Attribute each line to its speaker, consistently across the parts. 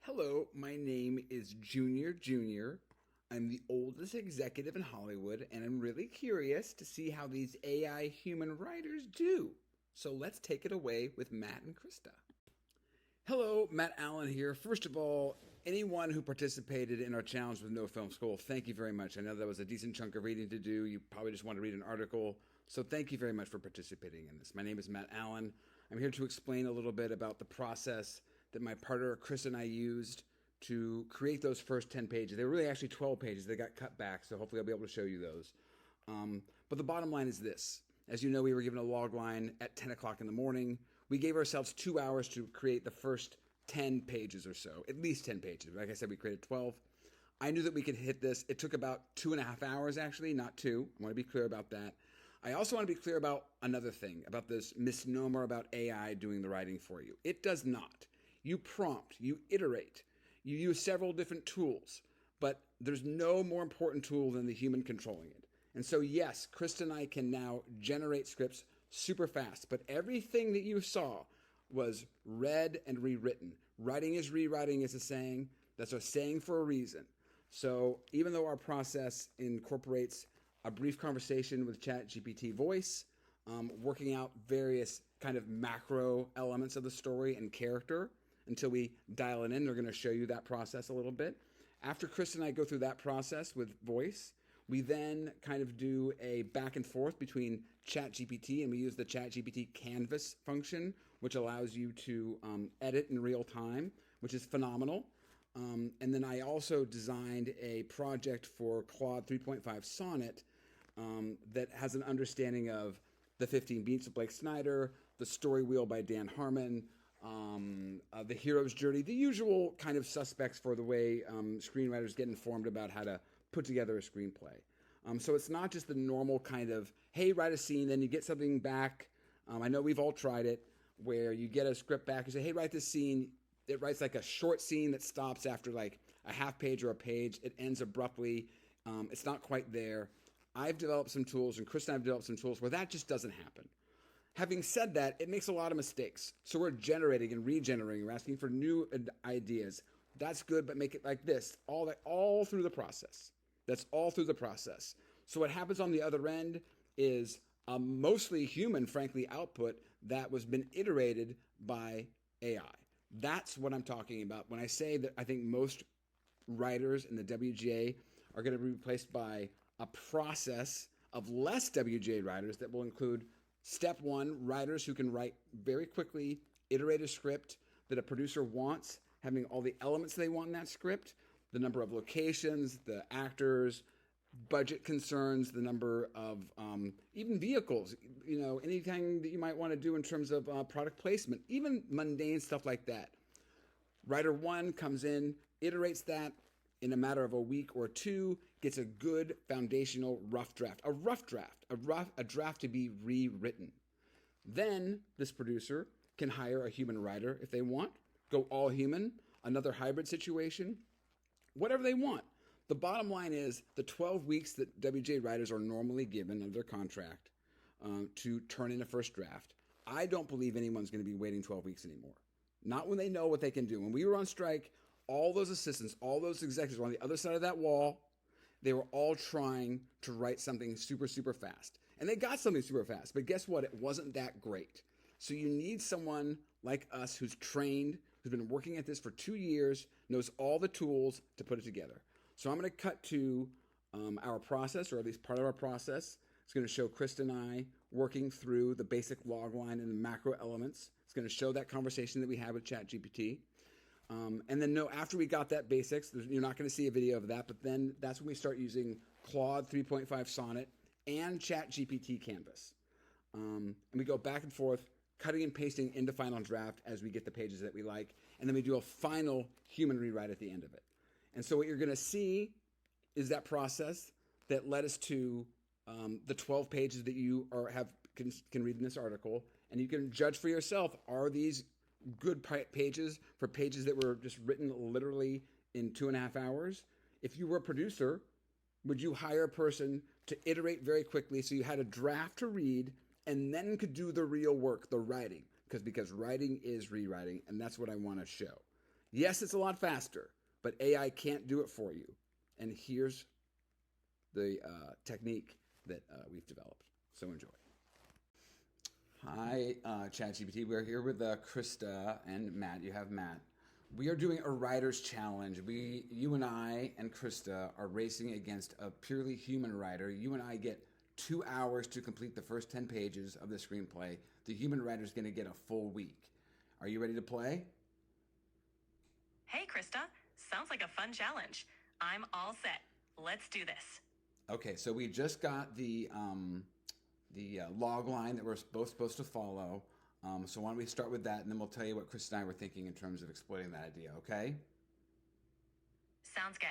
Speaker 1: Hello, my name is Junior Junior. I'm the oldest executive in Hollywood, and I'm really curious to see how these AI human writers do. So let's take it away with Matt and Krista. Hello, Matt Allen here. First of all, anyone who participated in our challenge with No Film School, thank you very much. I know that was a decent chunk of reading to do. You probably just want to read an article. So thank you very much for participating in this. My name is Matt Allen. I'm here to explain a little bit about the process that my partner Krista and I used to create those first 10 pages. They were really actually 12 pages. They got cut back, so hopefully I'll be able to show you those. But the bottom line is this. As you know, we were given a log line at 10 o'clock in the morning. We gave ourselves 2 hours to create the first 10 pages or so, at least 10 pages. Like I said, we created 12. I knew that we could hit this. It took about 2.5 hours, actually, not 2. I want to be clear about that. I also want to be clear about another thing, about this misnomer about AI doing the writing for you. It does not. You prompt, you iterate, you use several different tools, but there's no more important tool than the human controlling it. And so, yes, Krista and I can now generate scripts super fast, but everything that you saw was read and rewritten. Writing is rewriting is a saying. That's a saying for a reason. So even though our process incorporates a brief conversation with ChatGPT voice, working out various kind of macro elements of the story and character until we dial it in. They're going to show you that process a little bit. After Chris and I go through that process with voice, we then kind of do a back and forth between ChatGPT, and we use the ChatGPT Canvas function, which allows you to edit in real time, which is phenomenal. And then I also designed a project for Claude 3.5 Sonnet that has an understanding of the 15 Beats of Blake Snyder, the story wheel by Dan Harmon, the hero's journey, the usual kind of suspects for the way screenwriters get informed about how to put together a screenplay. So it's not just the normal kind of, hey, write a scene, then you get something back. I know we've all tried it, where you get a script back, you say, hey, write this scene. It writes like a short scene that stops after like a half page or a page. It ends abruptly. It's not quite there. I've developed some tools, and Chris and I have developed some tools where that just doesn't happen. Having said that, it makes a lot of mistakes. So we're generating and regenerating. We're asking for new ideas. That's good, but make it like this, all through the process. That's all through the process. So what happens on the other end is a mostly human, frankly, output that was been iterated by AI. That's what I'm talking about when I say that I think most writers in the WGA are going to be replaced by a process of less WGA writers that will include step one, writers who can write very quickly, iterate a script that a producer wants, having all the elements they want in that script, the number of locations, the actors, budget concerns, the number of even vehicles, anything that you might want to do in terms of product placement, even mundane stuff like that. Writer one comes in, iterates that in a matter of a week or two, gets a good foundational rough draft, a draft to be rewritten. Then this producer can hire a human writer if they want, go all human, another hybrid situation, whatever they want. The bottom line is the 12 weeks that WGA writers are normally given under their contract to turn in a first draft. I don't believe anyone's going to be waiting 12 weeks anymore. Not when they know what they can do. When we were on strike, all those assistants, all those executives were on the other side of that wall. They were all trying to write something super, super fast. And they got something super fast. But guess what? It wasn't that great. So you need someone like us who's trained, who's been working at this for 2 years, knows all the tools to put it together. So I'm going to cut to our process, or at least part of our process. It's going to show Krista and I working through the basic log line and the macro elements. It's going to show that conversation that we had with ChatGPT. And then after we got that basics, you're not going to see a video of that, but then that's when we start using Claude 3.5 Sonnet and ChatGPT Canvas. And we go back and forth, cutting and pasting into final draft as we get the pages that we like, and then we do a final human rewrite at the end of it. And so what you're going to see is that process that led us to the 12 pages that you can read in this article, and you can judge for yourself, are these good pages for pages that were just written literally in 2.5 hours? If you were a producer, would you hire a person to iterate very quickly so you had a draft to read and then could do the real work, the writing? Because writing is rewriting, and that's what I want to show. Yes, it's a lot faster, but AI can't do it for you. And here's the technique that we've developed. So enjoy. Hi, ChatGPT. We're here with Krista and Matt. You have Matt. We are doing a writer's challenge. You and I and Krista are racing against a purely human writer. You and I get 2 hours to complete the first 10 pages of the screenplay. The human writer is going to get a full week. Are you ready to play?
Speaker 2: Hey, Krista. Sounds like a fun challenge. I'm all set. Let's do this.
Speaker 1: Okay, so we just got the log line that we're both supposed to follow. So why don't we start with that, and then we'll tell you what Chris and I were thinking in terms of exploiting that idea, okay?
Speaker 2: Sounds good.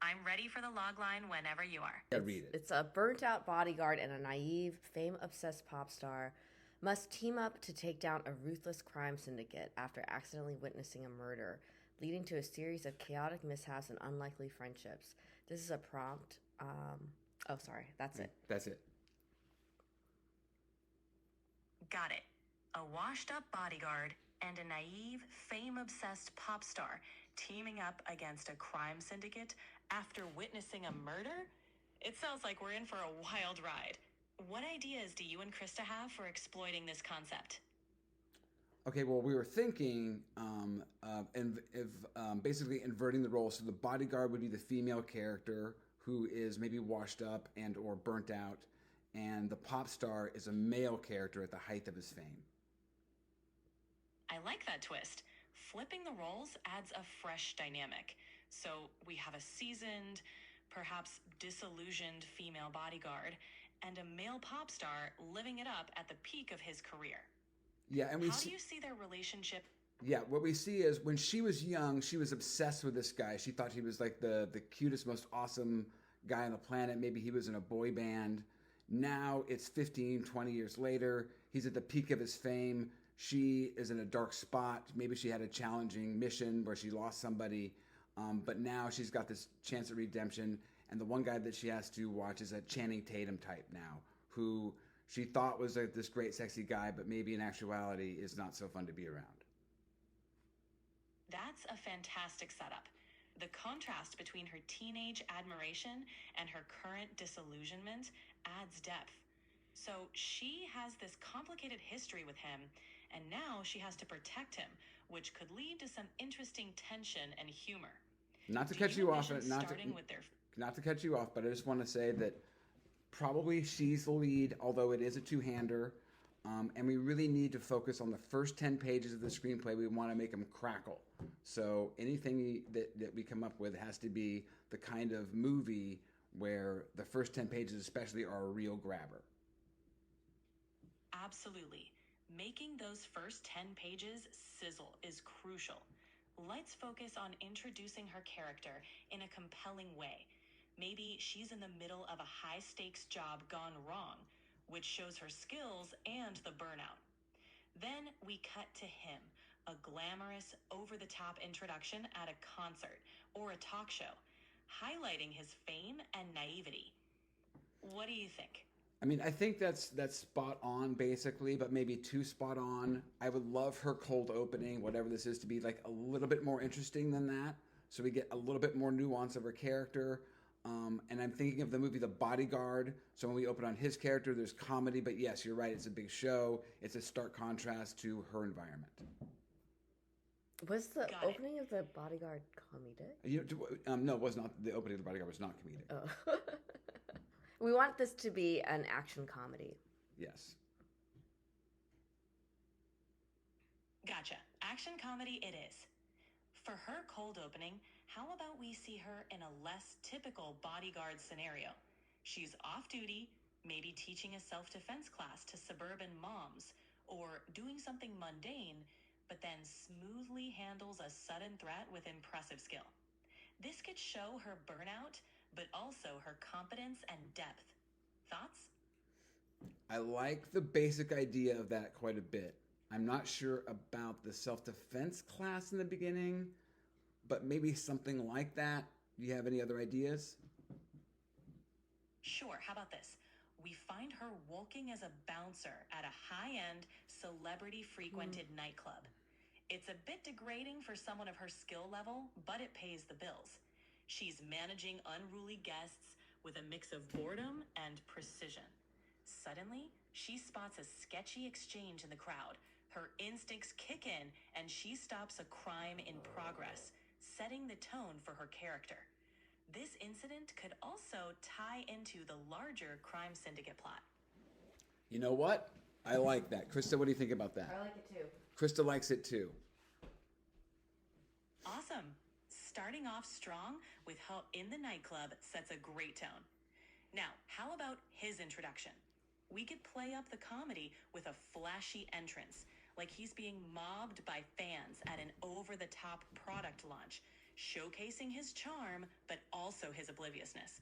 Speaker 2: I'm ready for the log line whenever you are.
Speaker 1: Yeah, read it.
Speaker 3: It's a burnt-out bodyguard and a naive, fame-obsessed pop star must team up to take down a ruthless crime syndicate after accidentally witnessing a murder, leading to a series of chaotic mishaps and unlikely friendships. This is a prompt. That's it.
Speaker 1: That's it.
Speaker 2: Got it. A washed-up bodyguard and a naive, fame-obsessed pop star teaming up against a crime syndicate after witnessing a murder? It sounds like we're in for a wild ride. What ideas do you and Krista have for exploiting this concept?
Speaker 1: Okay, well, we were thinking basically inverting the role. So the bodyguard would be the female character who is maybe washed up and or burnt out, and the pop star is a male character at the height of his fame.
Speaker 2: I like that twist. Flipping the roles adds a fresh dynamic. So we have a seasoned, perhaps disillusioned female bodyguard and a male pop star living it up at the peak of his career.
Speaker 1: Yeah, and
Speaker 2: How do you see their relationship?
Speaker 1: Yeah, what we see is when she was young, she was obsessed with this guy. She thought he was like the cutest, most awesome guy on the planet. Maybe he was in a boy band. Now it's 15, 20 years later. He's at the peak of his fame. She is in a dark spot. Maybe she had a challenging mission where she lost somebody. But now she's got this chance at redemption. And the one guy that she has to watch is a Channing Tatum type now, who she thought was like this great, sexy guy, but maybe in actuality is not so fun to be around.
Speaker 2: That's a fantastic setup. The contrast between her teenage admiration and her current disillusionment adds depth. So she has this complicated history with him, and now she has to protect him, which could lead to some interesting tension and humor.
Speaker 1: Not to cut you off, not to cut you off, but I just want to say that probably she's the lead, although it is a two-hander, and we really need to focus on the first 10 pages of the screenplay. We want to make them crackle. So anything that we come up with has to be the kind of movie where the first 10 pages especially are a real grabber.
Speaker 2: Absolutely. Making those first 10 pages sizzle is crucial. Let's focus on introducing her character in a compelling way. Maybe she's in the middle of a high-stakes job gone wrong, which shows her skills and the burnout. Then we cut to him, a glamorous, over-the-top introduction at a concert or a talk show, highlighting his fame and naivety. What do you think?
Speaker 1: I mean, I think that's spot on, basically, but maybe too spot on. I would love her cold opening, whatever this is, to be like a little bit more interesting than that, so we get a little bit more nuance of her character. And I'm thinking of the movie The Bodyguard. So when we open on his character, there's comedy, but yes, you're right. It's a big show. It's a stark contrast to her environment.
Speaker 3: Was the opening of The Bodyguard comedic?
Speaker 1: No, it was not. The opening of The Bodyguard was not comedic.
Speaker 3: Oh. We want this to be an action comedy.
Speaker 1: Yes.
Speaker 2: Gotcha. Action comedy it is. For her cold opening, how about we see her in a less typical bodyguard scenario? She's off duty, maybe teaching a self-defense class to suburban moms, or doing something mundane, but then smoothly handles a sudden threat with impressive skill. This could show her burnout, but also her competence and depth. Thoughts?
Speaker 1: I like the basic idea of that quite a bit. I'm not sure about the self-defense class in the beginning, but maybe something like that. Do you have any other ideas?
Speaker 2: Sure, how about this? We find her working as a bouncer at a high-end, celebrity-frequented nightclub. It's a bit degrading for someone of her skill level, but it pays the bills. She's managing unruly guests with a mix of boredom and precision. Suddenly, she spots a sketchy exchange in the crowd. Her instincts kick in, and she stops a crime in progress, setting the tone for her character. This incident could also tie into the larger crime syndicate plot.
Speaker 1: You know what? I like that. Krista, what do you think about that?
Speaker 3: I like it too.
Speaker 1: Krista likes it too.
Speaker 2: Awesome. Starting off strong with how in the nightclub sets a great tone. Now, how about his introduction? We could play up the comedy with a flashy entrance, like he's being mobbed by fans at an over-the-top product launch, showcasing his charm, but also his obliviousness.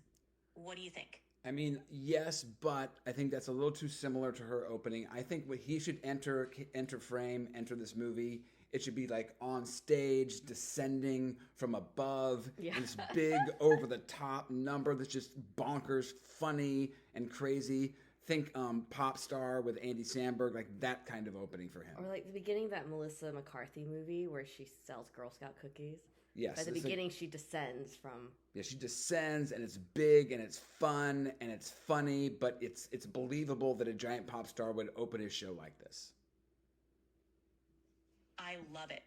Speaker 2: What do you think?
Speaker 1: I mean, yes, but I think that's a little too similar to her opening. I think what he should enter this movie, it should be like on stage, descending from above.
Speaker 3: Yeah.
Speaker 1: This big over-the-top number that's just bonkers, funny, and crazy. Think Pop Star with Andy Samberg, like that kind of opening for him.
Speaker 3: Or like the beginning of that Melissa McCarthy movie where she sells Girl Scout cookies.
Speaker 1: Yes.
Speaker 3: By the beginning, she descends from...
Speaker 1: Yeah, she descends, and it's big, and it's fun, and it's funny, but it's believable that a giant pop star would open his show like this.
Speaker 2: I love it.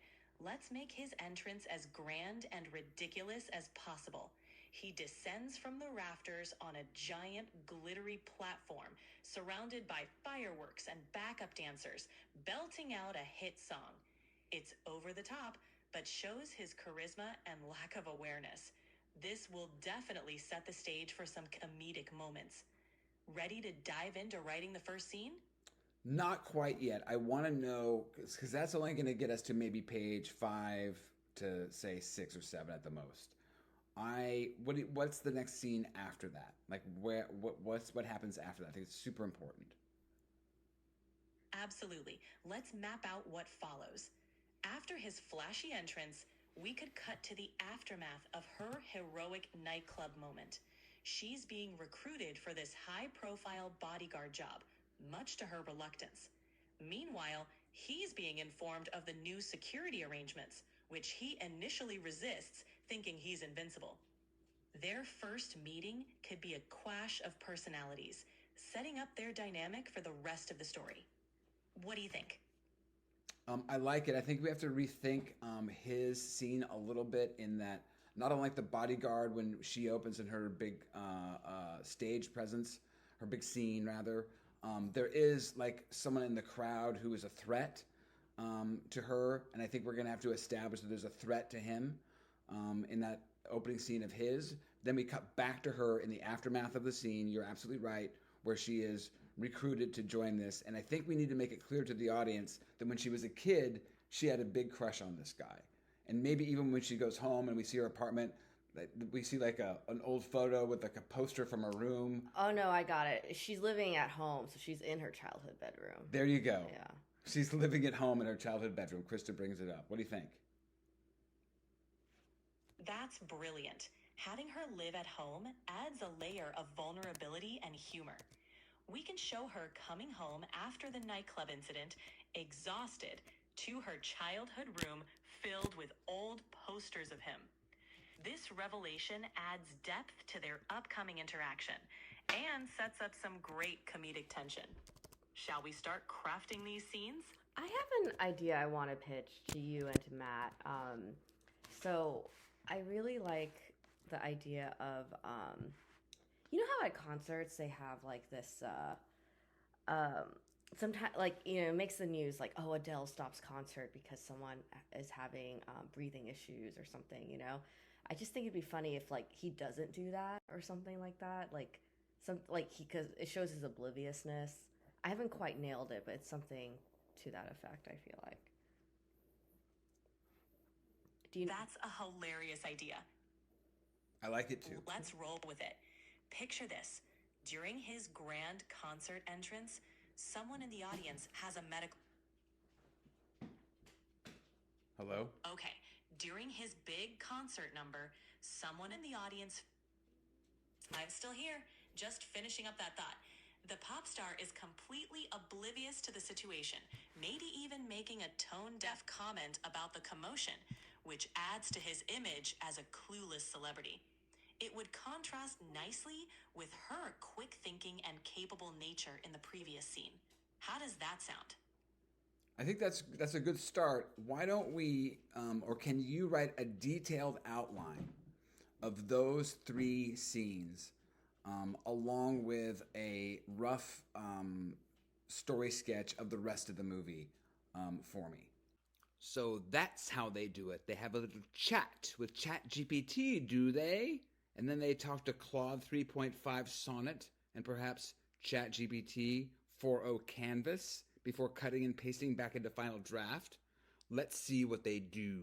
Speaker 2: Let's make his entrance as grand and ridiculous as possible. He descends from the rafters on a giant glittery platform surrounded by fireworks and backup dancers, belting out a hit song. It's over the top, but shows his charisma and lack of awareness. This will definitely set the stage for some comedic moments. Ready to dive into writing the first scene?
Speaker 1: Not quite yet. I want to know, because that's only going to get us to maybe page 5 to say 6 or 7 at the most. What's the next scene after that? Like what happens after that? I think it's super important.
Speaker 2: Absolutely. Let's map out what follows. After his flashy entrance, we could cut to the aftermath of her heroic nightclub moment. She's being recruited for this high-profile bodyguard job, much to her reluctance. Meanwhile, he's being informed of the new security arrangements, which he initially resists, thinking he's invincible. Their first meeting could be a clash of personalities, setting up their dynamic for the rest of the story. What do you think?
Speaker 1: I like it. I think we have to rethink his scene a little bit in that, not unlike the bodyguard when she opens in her big stage presence, her big scene rather, there is like someone in the crowd who is a threat to her, and I think we're going to have to establish that there's a threat to him in that opening scene of his. Then we cut back to her in the aftermath of the scene, you're absolutely right, where she is recruited to join this. And I think we need to make it clear to the audience that when she was a kid, she had a big crush on this guy. And maybe even when she goes home and we see her apartment, we see like an old photo with like a poster from her room.
Speaker 3: Oh, no, I got it. She's living at home, so she's in her childhood bedroom.
Speaker 1: There you go.
Speaker 3: Yeah.
Speaker 1: She's living at home in her childhood bedroom. Krista brings it up. What do you think?
Speaker 2: That's brilliant. Having her live at home adds a layer of vulnerability and humor. We can show her coming home after the nightclub incident, exhausted, to her childhood room filled with old posters of him. This revelation adds depth to their upcoming interaction and sets up some great comedic tension. Shall we start crafting these scenes?
Speaker 3: I have an idea I want to pitch to you and to Matt. So I really like the idea of, you know how at concerts they have like this, sometimes like, you know, it makes the news like, oh, Adele stops concert because someone is having breathing issues or something, you know? I just think it'd be funny if like he doesn't do that or something like that. Like because it shows his obliviousness. I haven't quite nailed it, but it's something to that effect, I feel like.
Speaker 2: That's a hilarious idea.
Speaker 1: I like it too.
Speaker 2: Let's roll with it. Picture this. During his grand concert entrance, someone in the audience has a medical...
Speaker 1: Hello?
Speaker 2: Okay. During his big concert number, someone in the audience... I'm still here, just finishing up that thought. The pop star is completely oblivious to the situation, maybe even making a tone-deaf comment about the commotion, which adds to his image as a clueless celebrity. It would contrast nicely with her quick thinking and capable nature in the previous scene. How does that sound?
Speaker 1: I think that's a good start. Why don't we, or can you write a detailed outline of those 3 scenes, along with a rough story sketch of the rest of the movie for me? So that's how they do it. They have a little chat with ChatGPT, do they? And then they talk to Claude 3.5 Sonnet and perhaps ChatGPT 4.0 Canvas before cutting and pasting back into Final Draft. Let's see what they do.